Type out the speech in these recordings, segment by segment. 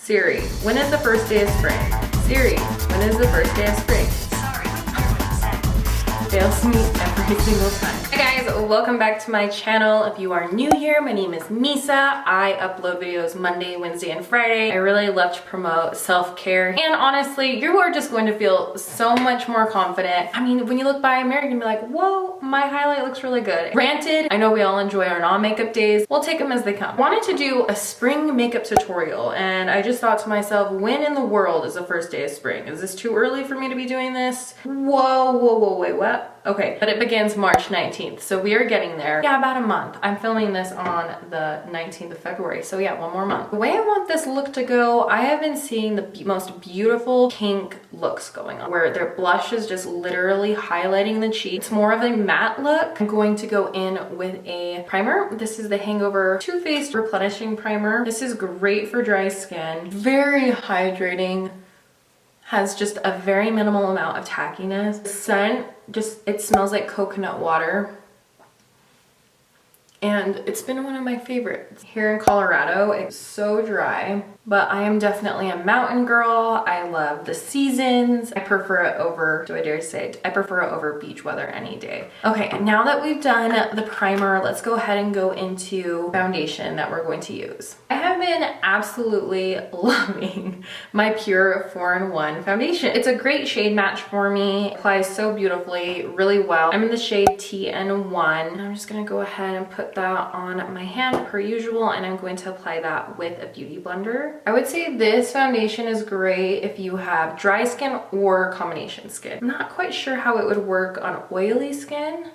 Siri, when is the first day of spring? Siri, when is the first day of spring? Sorry, we Fails me every single time. Hi guys, welcome back to my channel. If you are new here, my name is Misa. I upload videos Monday, Wednesday, and Friday. I really love to promote self-care, and honestly, you are just going to feel so much more confident. I mean, when you look by a mirror, you're gonna be like, whoa, my highlight looks really good. Granted, I know we all enjoy our non-makeup days. We'll take them as they come. Wanted to do a spring makeup tutorial, and I just thought to myself, when in the world is the first day of spring? Is this too early for me to be doing this? Whoa, wait, what? Okay, but it begins March 19th, so we are getting there. Yeah, about a month. I'm filming this on the 19th of February, so yeah, one more month. The way I want this look to go, I have been seeing the most beautiful pink looks going on, where their blush is just literally highlighting the cheek. It's more of a matte look. I'm going to go in with a primer. This is the Hangover Too Faced Replenishing Primer. This is great for dry skin, very hydrating, has just a very minimal amount of tackiness. The scent, it smells like coconut water. And it's been one of my favorites. Here in Colorado, it's so dry, but I am definitely a mountain girl. I love the seasons. I prefer it over, do I dare say it? I prefer it over beach weather any day. Okay, now that we've done the primer, let's go ahead and go into foundation that we're going to use. I have been absolutely loving my Pure 4-in-1 foundation. It's a great shade match for me. It applies so beautifully, really well. I'm in the shade TN1. I'm just gonna go ahead and put that on my hand per usual, and I'm going to apply that with a beauty blender. I would say this foundation is great if you have dry skin or combination skin. I'm not quite sure how it would work on oily skin.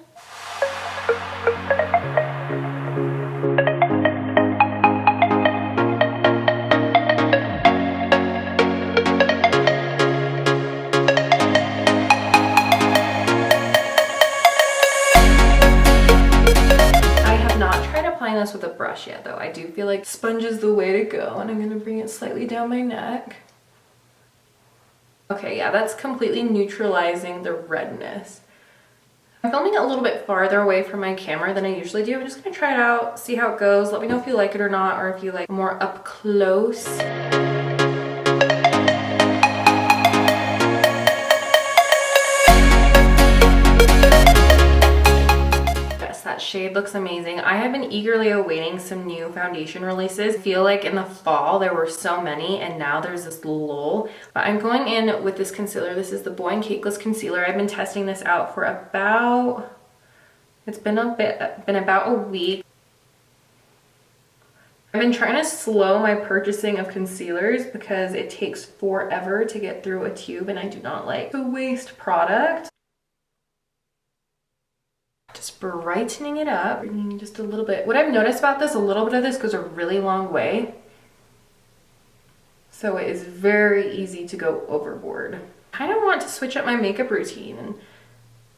This with a brush yet though. I do feel like sponge is the way to go, and I'm gonna bring it slightly down my neck. Okay, yeah, that's completely neutralizing the redness. I'm filming a little bit farther away from my camera than I usually do. I'm just gonna try it out, see how it goes. Let me know if you like it or not, or if you like more up close. That shade looks amazing. I have been eagerly awaiting some new foundation releases. I feel like in the fall there were so many, and now there's this lull. But I'm going in with this concealer. This is the Boy and Cakeless concealer. I've been testing this out for about, it's been about a week. I've been trying to slow my purchasing of concealers because it takes forever to get through a tube, and I do not like to waste product. Just brightening it up, bringing just a little bit. What I've noticed about this, a little bit of this goes a really long way. So it is very easy to go overboard. I kind of want to switch up my makeup routine and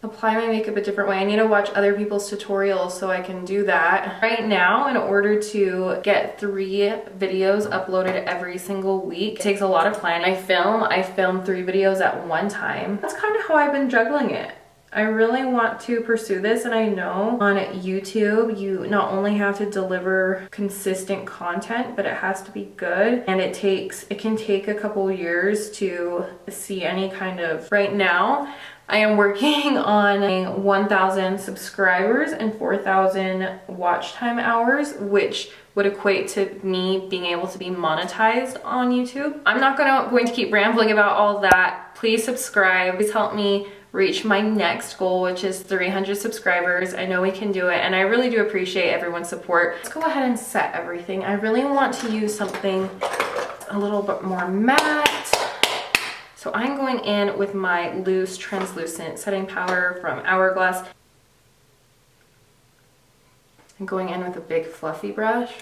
apply my makeup a different way. I need to watch other people's tutorials so I can do that. Right now, in order to get 3 videos uploaded every single week, it takes a lot of planning. I film 3 videos at one time. That's kind of how I've been juggling it. I really want to pursue this, and I know on YouTube you not only have to deliver consistent content, but it has to be good, and it can take a couple years to see any kind of. Right now I am working on 1,000 subscribers and 4,000 watch time hours, which would equate to me being able to be monetized on YouTube. I'm not going to keep rambling about all that. Please subscribe. Please help me reach my next goal, which is 300 subscribers. I know we can do it, and I really do appreciate everyone's support. Let's go ahead and set everything. I really want to use something a little bit more matte. So I'm going in with my loose translucent setting powder from Hourglass. I'm going in with a big fluffy brush.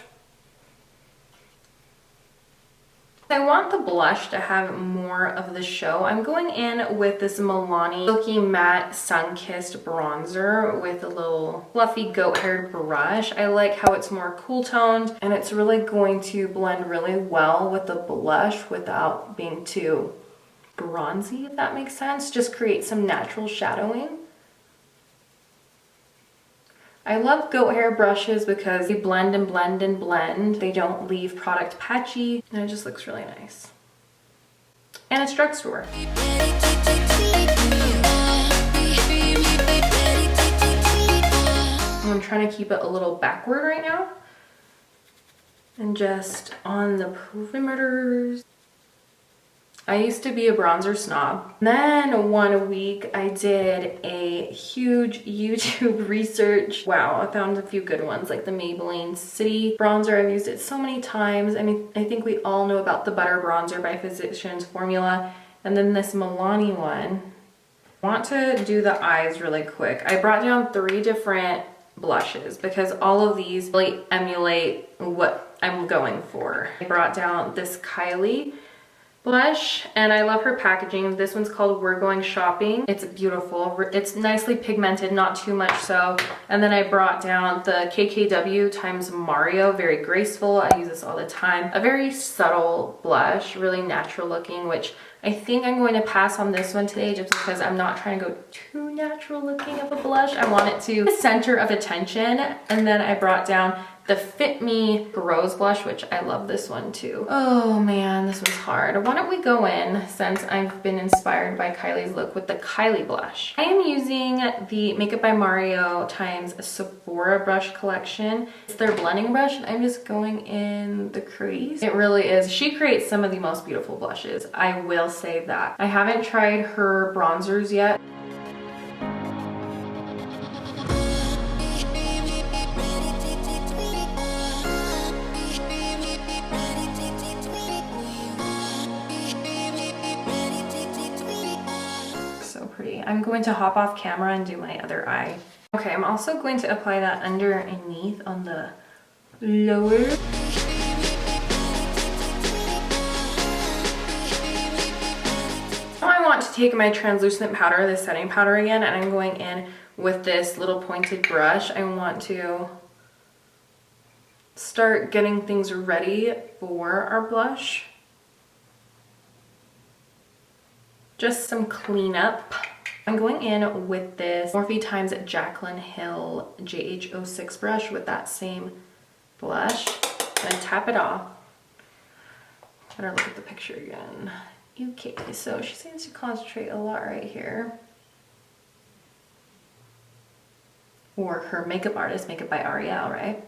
I want the blush to have more of the show. I'm going in with this Milani Silky Matte Sun-Kissed Bronzer with a little fluffy goat-haired brush. I like how it's more cool toned, and it's really going to blend really well with the blush without being too bronzy, if that makes sense. Just create some natural shadowing. I love goat hair brushes because they blend and blend and blend. They don't leave product patchy, and it just looks really nice. And it's drugstore. I'm trying to keep it a little backward right now. And just on the perimeters. I used to be a bronzer snob. Then one week I did a huge YouTube research. Wow, I found a few good ones like the Maybelline City bronzer. I've used it so many times. I mean, I think we all know about the Butter Bronzer by Physicians Formula. And then this Milani one. I want to do the eyes really quick. I brought down 3 different blushes because all of these really emulate what I'm going for. I brought down this Kylie Blush, and I love her packaging. This one's called We're Going Shopping. It's beautiful. It's nicely pigmented, not too much so. And then I brought down the KKW times Mario, very graceful. I use this all the time. A very subtle blush, really natural looking, which I think I'm going to pass on this one today just because I'm not trying to go too natural looking of a blush. I want it to be the center of attention. And then I brought down the Fit Me Rose Blush, which I love this one too. Oh man, this was hard. Why don't we go in, since I've been inspired by Kylie's look, with the Kylie Blush. I am using the Makeup by Mario times Sephora brush collection. It's their blending brush, and I'm just going in the crease. It really is. She creates some of the most beautiful blushes. I will say that. I haven't tried her bronzers yet. I'm going to hop off camera and do my other eye. Okay, I'm also going to apply that underneath on the lower. Now I want to take my translucent powder, the setting powder again, and I'm going in with this little pointed brush. I want to start getting things ready for our blush. Just some cleanup. I'm going in with this Morphe times Jaclyn Hill JH06 brush with that same blush. And tap it off. Better look at the picture again. Okay, so she seems to concentrate a lot right here. Or her makeup artist, Makeup by Ariel, right?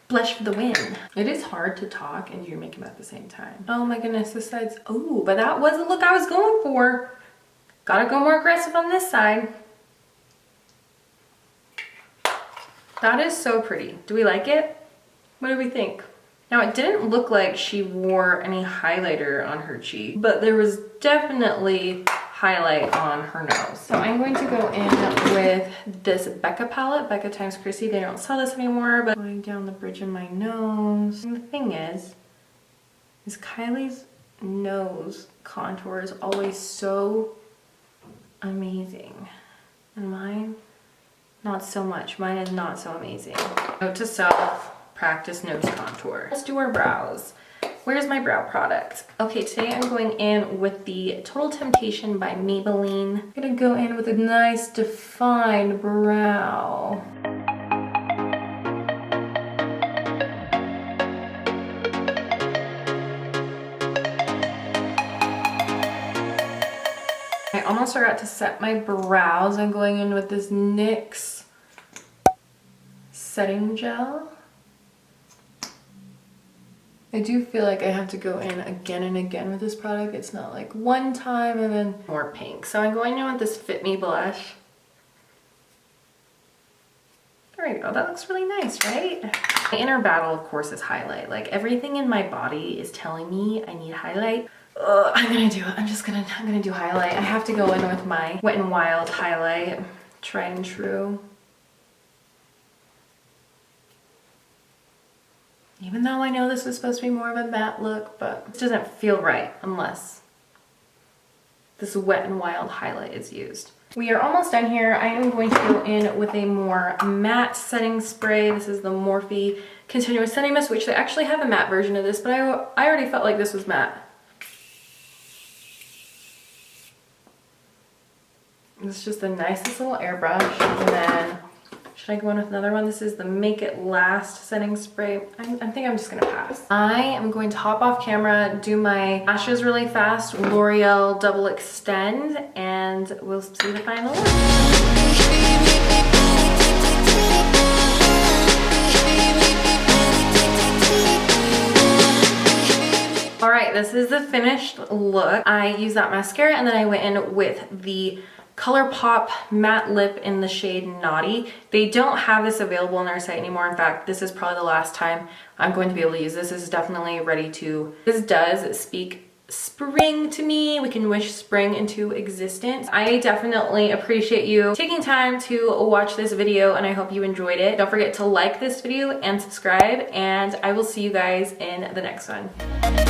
Blush for the win. It is hard to talk and do makeup at the same time. Oh my goodness, this side's, oh, but that was the look I was going for. Gotta go more aggressive on this side. That is so pretty. Do we like it? What do we think? Now, it didn't look like she wore any highlighter on her cheek, but there was definitely highlight on her nose. So I'm going to go in with this Becca palette, Becca times Chrissy. They don't sell this anymore, but going down the bridge of my nose. And the thing is Kylie's nose contour is always so amazing. And mine, not so much. Mine is not so amazing. Note to self, practice nose contour. Let's do our brows. Where's my brow product? Okay, today I'm going in with the Total Temptation by Maybelline. I'm gonna go in with a nice defined brow. I almost forgot to set my brows. I'm going in with this NYX setting gel. I do feel like I have to go in again and again with this product. It's not like one time and then more pink. So I'm going in with this Fit Me blush. There we go. That looks really nice, right? My inner battle, of course, is highlight. Like, everything in my body is telling me I need highlight. Ugh, I'm gonna do it. I'm gonna do highlight. I have to go in with my Wet n Wild highlight. Tried and true. Even though I know this was supposed to be more of a matte look, but it doesn't feel right unless this Wet n Wild highlight is used. We are almost done here. I am going to go in with a more matte setting spray. This is the Morphe Continuous Setting Mist, which they actually have a matte version of this, but I already felt like this was matte. This is just the nicest little airbrush. And then, should I go in with another one? This is the Make It Last setting spray. I think I'm just gonna pass. I am going to hop off camera, do my lashes really fast, L'Oreal Double Extend, and we'll see the final look. All right, this is the finished look. I used that mascara and then I went in with the Colourpop matte lip in the shade Naughty. They don't have this available on their site anymore. In fact, this is probably the last time I'm going to be able to use this. This is definitely ready to, this does speak spring to me. We can wish spring into existence. I definitely appreciate you taking time to watch this video and I hope you enjoyed it. Don't forget to like this video and subscribe, and I will see you guys in the next one.